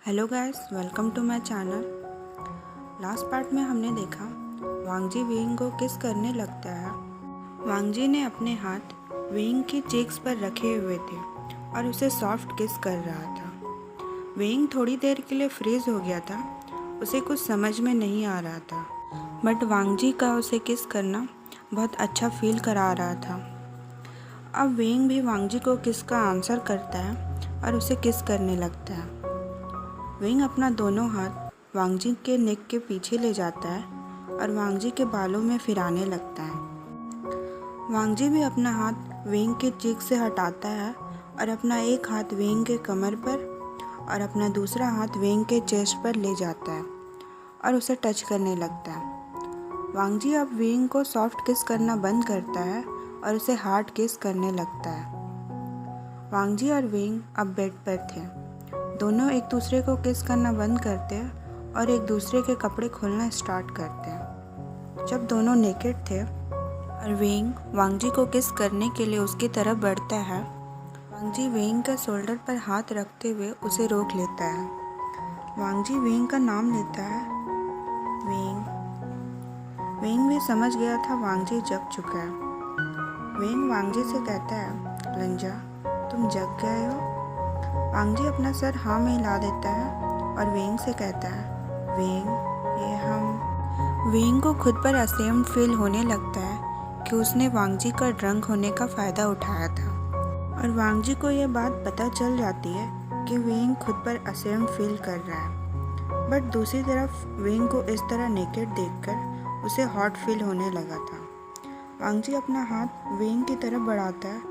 Hello guys, welcome to my channel. Last part में हमने देखा वांगजी वेइंग को किस करने लगता है। वांगजी ने अपने हाथ वेइंग की चीक्स पर रखे हुए थे और उसे सॉफ्ट किस कर रहा था। वेइंग थोड़ी देर के लिए फ्रीज हो गया था, उसे कुछ समझ में नहीं आ रहा था, बट वांगजी का उसे किस करना बहुत अच्छा फील करा रहा था। अब वेइंग भी वांगजी को किस का आंसर करता है और उसे किस करने लगता है। वेइंग अपना दोनों हाथ वांगजी के नेक के पीछे ले जाता है और वांगजी के बालों में फिराने लगता है। वांगजी भी अपना हाथ वेइंग के चीक से हटाता है और अपना एक हाथ वेइंग के कमर पर और अपना दूसरा हाथ वेइंग के चेस्ट पर ले जाता है और उसे टच करने लगता है। वांगजी अब वेइंग को सॉफ्ट किस करना बंद करता है और उसे हार्ड किस करने लगता है। वांगजी और वेइंग अब बेड पर थे। दोनों एक दूसरे को किस करना बंद करते हैं और एक दूसरे के कपड़े खोलना स्टार्ट करते हैं। जब दोनों नेकेड थे और वेइंग वांगजी को किस करने के लिए उसकी तरफ बढ़ता है, वांगजी वेइंग के शोल्डर पर हाथ रखते हुए उसे रोक लेता है। वांगजी वेइंग का नाम लेता है, वेइंग। वेइंग भी समझ गया था वांगजी जग चुका है। वेइंग वांगजी से कहता है, लंजा, तुम जग गए हो? वांगजी अपना सर हाँ में हिला देता है और वेइंग से कहता है, वेइंग, ये हम। वेइंग को खुद पर असेम्ड फील होने लगता है कि उसने वांगजी का ड्रंक होने का फ़ायदा उठाया था, और वांगजी को यह बात पता चल जाती है कि वेइंग खुद पर असेम्ड फील कर रहा है। बट दूसरी तरफ वेइंग को इस तरह नेकेड देखकर उसे हॉट फील होने लगा था। वांगजी अपना हाथ वेइंग की तरफ बढ़ाता है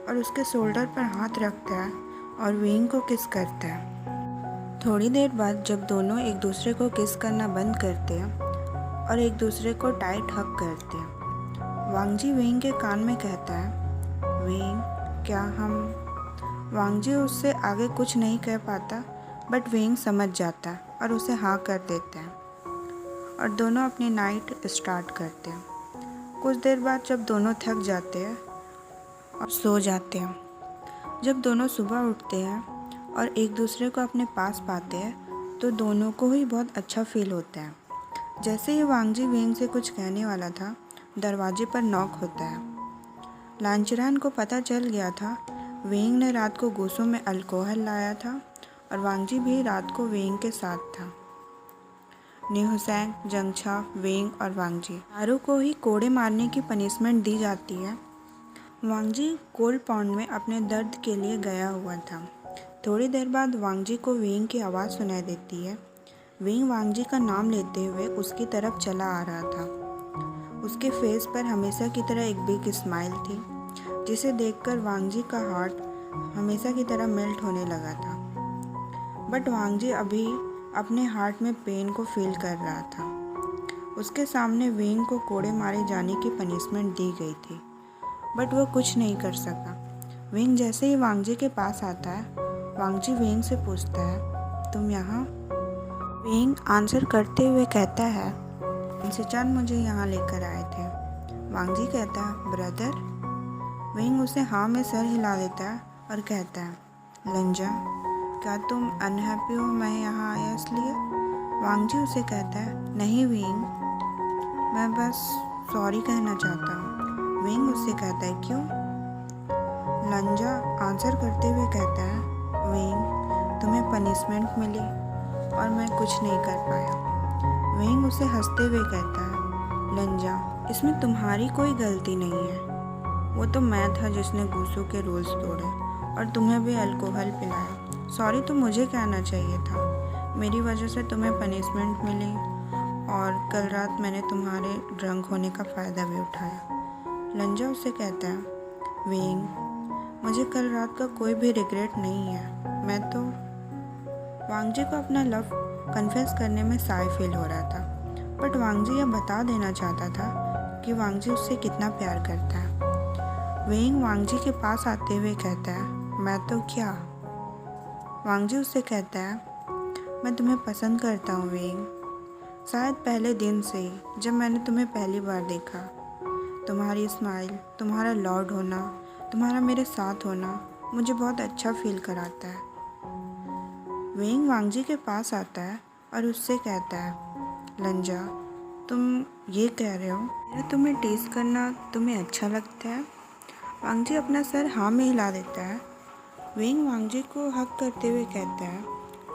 और उसके शोल्डर पर हाथ रखता है और वेइंग को किस करता है। थोड़ी देर बाद जब दोनों एक दूसरे को किस करना बंद करते हैं और एक दूसरे को टाइट हग करते हैं, वांगजी वेइंग के कान में कहता है, वेइंग, क्या हम। वांगजी उससे आगे कुछ नहीं कह पाता, बट वेइंग समझ जाता है और उसे हाँ कर देता है और दोनों अपनी नाइट स्टार्ट करते हैं। कुछ देर बाद जब दोनों थक जाते हैं और सो जाते हैं, जब दोनों सुबह उठते हैं और एक दूसरे को अपने पास पाते हैं तो दोनों को ही बहुत अच्छा फील होता है। जैसे ही वांगजी वेइंग से कुछ कहने वाला था, दरवाजे पर नॉक होता है। लांचरान को पता चल गया था वेइंग ने रात को गोसों में अल्कोहल लाया था और वांगजी भी रात को वेइंग के साथ था। निहुसैंग, जंगछा, वेइंग और वांगजी चारों को ही कोड़े मारने की पनिशमेंट दी जाती है। वांगजी कोल्ड पॉन्ड में अपने दर्द के लिए गया हुआ था। थोड़ी देर बाद वांगजी को वेइंग की आवाज़ सुनाई देती है। वेइंग वांगजी का नाम लेते हुए उसकी तरफ चला आ रहा था। उसके फेस पर हमेशा की तरह एक बिग स्माइल थी, जिसे देखकर वांगजी का हार्ट हमेशा की तरह मेल्ट होने लगा था। बट वांगजी अभी अपने हार्ट में पेन को फील कर रहा था। उसके सामने वेइंग को कोड़े मारे जाने की पनिशमेंट दी गई थी, बट वह कुछ नहीं कर सका। वेइंग जैसे ही वांगजी के पास आता है, वांगजी वेइंग से पूछता है, तुम यहाँ? वेइंग आंसर करते हुए कहता है, इंसिचान मुझे यहाँ लेकर आए थे। वांगजी कहता है, ब्रदर? वेइंग उसे हाँ में सर हिला देता है और कहता है, लंजा, क्या तुम अनहैप्पी हो मैं यहाँ आया इसलिए? वांगजी उसे कहता है, नहीं वेइंग, मैं बस सॉरी कहना चाहता हूँ। वेइंग उससे कहता है, क्यों? लंजा आंसर करते हुए कहता है, वेइंग, तुम्हें पनिशमेंट मिली और मैं कुछ नहीं कर पाया। वेइंग उसे हंसते हुए कहता है, लंजा, इसमें तुम्हारी कोई गलती नहीं है। वो तो मैं था जिसने गूसों के रूल्स तोड़े और तुम्हें भी अल्कोहल पिलाया। सॉरी तो मुझे कहना चाहिए था। मेरी वजह से तुम्हें पनिशमेंट मिली और कल रात मैंने तुम्हारे ड्रंक होने का फ़ायदा भी उठाया। लंजा उससे कहता है, वेइंग, मुझे कल रात का कोई भी रिग्रेट नहीं है। मैं तो। वांगजी को अपना लव कन्फेस करने में शाय फील हो रहा था, बट वांगजी यह बता देना चाहता था कि वांगजी उससे कितना प्यार करता है। वेइंग वांगजी के पास आते हुए कहता है, मैं तो क्या? वांगजी उससे कहता है, मैं तुम्हें पसंद करता हूँ वेइंग। शायद पहले दिन से ही, जब मैंने तुम्हें पहली बार देखा। तुम्हारी स्माइल, तुम्हारा लाउड होना, तुम्हारा मेरे साथ होना मुझे बहुत अच्छा फील कराता है। वेंग वांगजी के पास आता है और उससे कहता है, लंजा, तुम ये कह रहे हो मेरा तुम्हें टेस्ट करना तुम्हें अच्छा लगता है? वांगजी अपना सर हाँ में हिला देता है। वेंग वांगजी को हक करते हुए कहता है,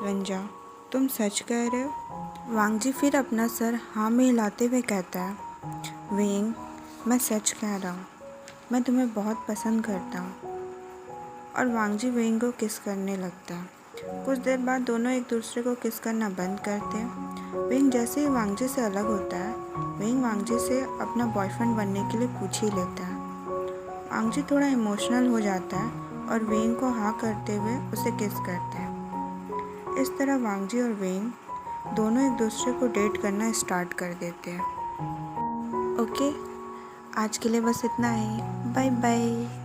लंजा, तुम सच कह रहे हो? वांगजी फिर अपना सर हाँ में हिलाते हुए कहता है, वेंग, मैं सच कह रहा हूँ, मैं तुम्हें बहुत पसंद करता हूँ। और वांगजी वेंग को किस करने लगता है। कुछ देर बाद दोनों एक दूसरे को किस करना बंद करते हैं। वेंग जैसे ही वांगजी से अलग होता है, वेंग वांगजी से अपना बॉयफ्रेंड बनने के लिए पूछ ही लेता है। वांगजी थोड़ा इमोशनल हो जाता है और वेंग को हाँ करते हुए उसे किस करते हैं। इस तरह वांगजी और वेंग दोनों एक दूसरे को डेट करना स्टार्ट कर देते हैं। ओके, आज के लिए बस इतना ही। Bye bye.